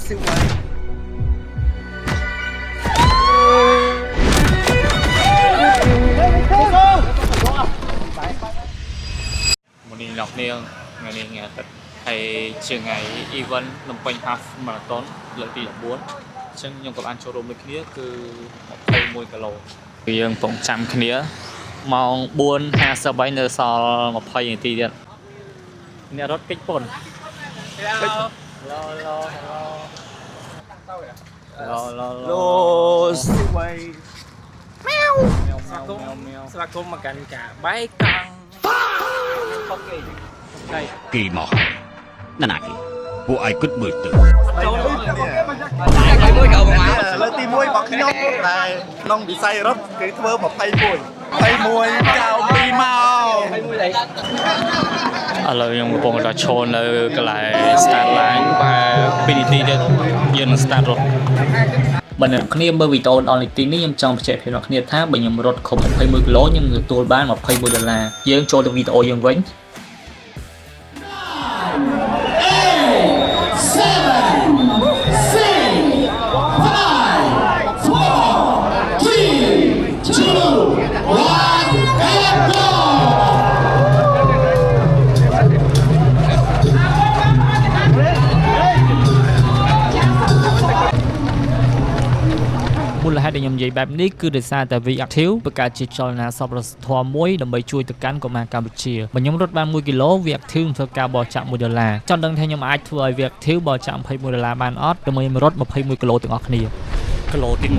một đi lọc niêng ngày này nghe thật hay trường ngày event Phnom Penh half marathon lợi tỷ 4 ซึ่งខ្ញុំក៏បានចូលរួមមួយគ្នាគឺ21គីឡូយើងកំពុងចាំគ្នាម៉ោង 4:53 នៅសល់20នាទីទៀតអ្នករត់កិច្ចពុន Hello quay mèo sao cũng mà cảnh cả bái căng kỳ mỏ nè nè bộ ai cất bưởi tử lời tìm môi bọc nhông này nông bị say rất cái thơ một thay mùi chào đi mau ឥឡូវខ្ញុំកំពុងតែឈរនៅកន្លែង start line បែប2នាទីទៀតយើងនឹង start រត់បើអ្នកគ្នាមើលវីដេអូដល់នាទីនេះខ្ញុំចង់បញ្ជាក់ពីអ្នកគ្នាថាបើខ្ញុំរត់គ្រប់21គីឡូខ្ញុំនឹងទទួលបាន$21យើងចូលទៅវីដេអូយើងវិញ មូលហេតុដែលខ្ញុំនិយាយបែបនេះគឺដោយសារតែ V-Active បង្កើតជាចលនាសប្បុរសធម៌មួយដើម្បីជួយទៅកាន់កុមារកម្ពុជាបើខ្ញុំរត់បាន1គីឡូ V-Active ធ្វើការបរិច្ចាគ$1ចង់ដឹងថាខ្ញុំអាចធ្វើឲ្យ V-Active បរិច្ចាគ$21បានអត់ដើម្បីខ្ញុំរត់21គីឡូទាំងអស់គ្នាគីឡូទី1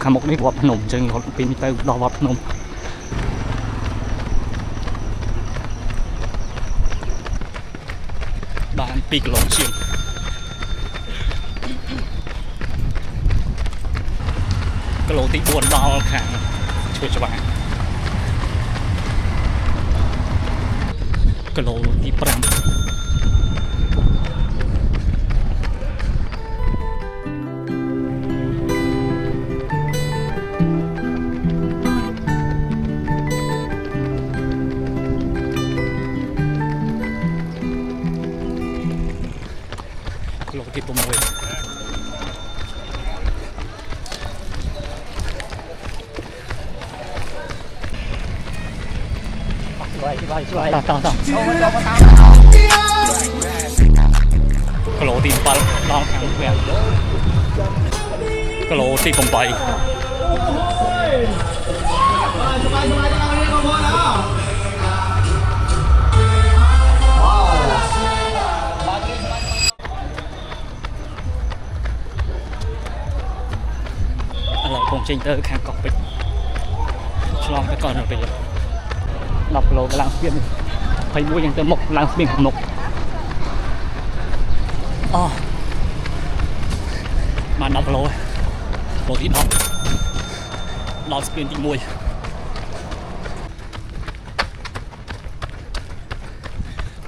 ខាងមុខនេះវត្តភ្នំអញ្ចឹងរត់ពីនេះទៅដល់វត្តភ្នំ បាន2គីឡូជាងគីឡូទី4ដល់ខាងឈើច្បារគីឡូទី5 គីឡូទី6 Vai. Tao. Cái lỗ tìm bắn đo thẳng quẹt. Cái lỗ tìm phòng bày. Là công trình tới khang cọc bịch. Cho cái con rồi bây giờ. 10 គីឡូឡើងស្ពាន21យ៉ាងទៅមុខឡើងស្ពានមុខអូបាន10គីឡូគីឡូទី10ដល់ស្ពានទី1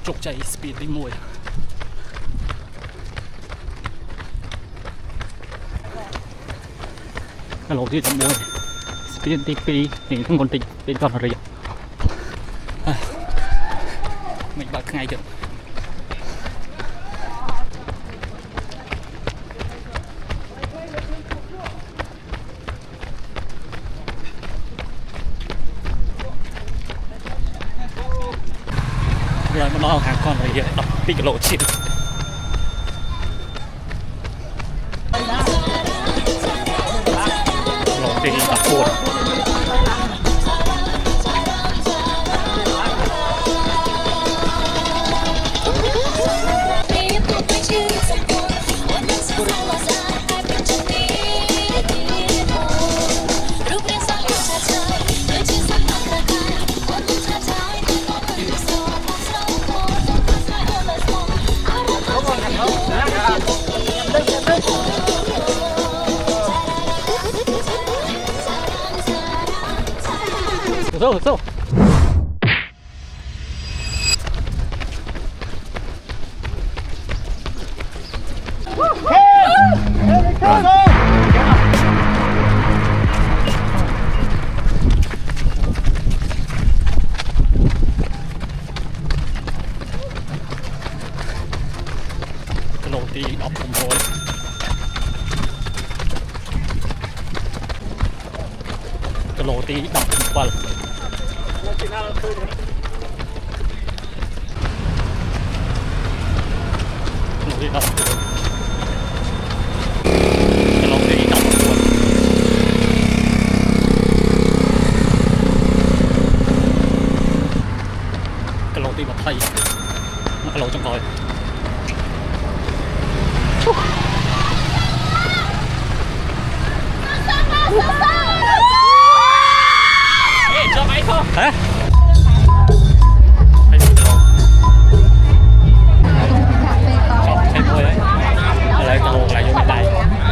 ជោគជ័យស្ពានទី1គីឡូទី11ស្ពានទី2នេះក្នុងទីកោះរីមិនបើកថ្ងៃទៀតហើយមកដល់ខាងកោះរី12គីឡូជាងឡូទី14 Go. cái lô tim mà thay nó cái lô trong coi cho máy không hả hay cái lô chọn thêm thôi đấy lại cái lô lại vô bên đây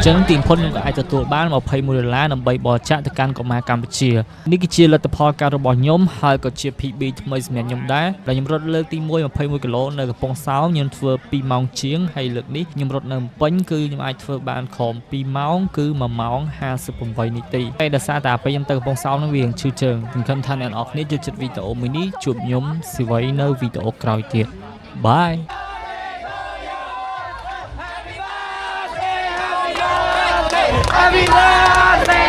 ចឹងទីមផុននឹងក៏អាចទទួលបាន$21ដើម្បីបរិច្ចាគទៅកាន់កុមារកម្ពុជានេះគឺជាលទ្ធផលការរបស់ខ្ញុំហើយក៏ជា PB ថ្មីសម្រាប់ខ្ញុំដែរដែលខ្ញុំរត់លើកទី1 21គីឡូនៅកំពង់សោមខ្ញុំធ្វើ2ម៉ោងជាងហើយលើកនេះខ្ញុំរត់នៅភ្នំពេញគឺខ្ញុំអាចធ្វើបានក្រោម2ម៉ោងគឺ1ម៉ោង58នាទីហើយដោយសារតែពេលខ្ញុំទៅកំពង់សោមនឹងវាឈឺជើងខ្ញុំខំថាអ្នកនរគ្នាចូលចិត្តវីដេអូមួយនេះជួបខ្ញុំស៊ីវ័យនៅវីដេអូក្រោយទៀត Bye Happy birthday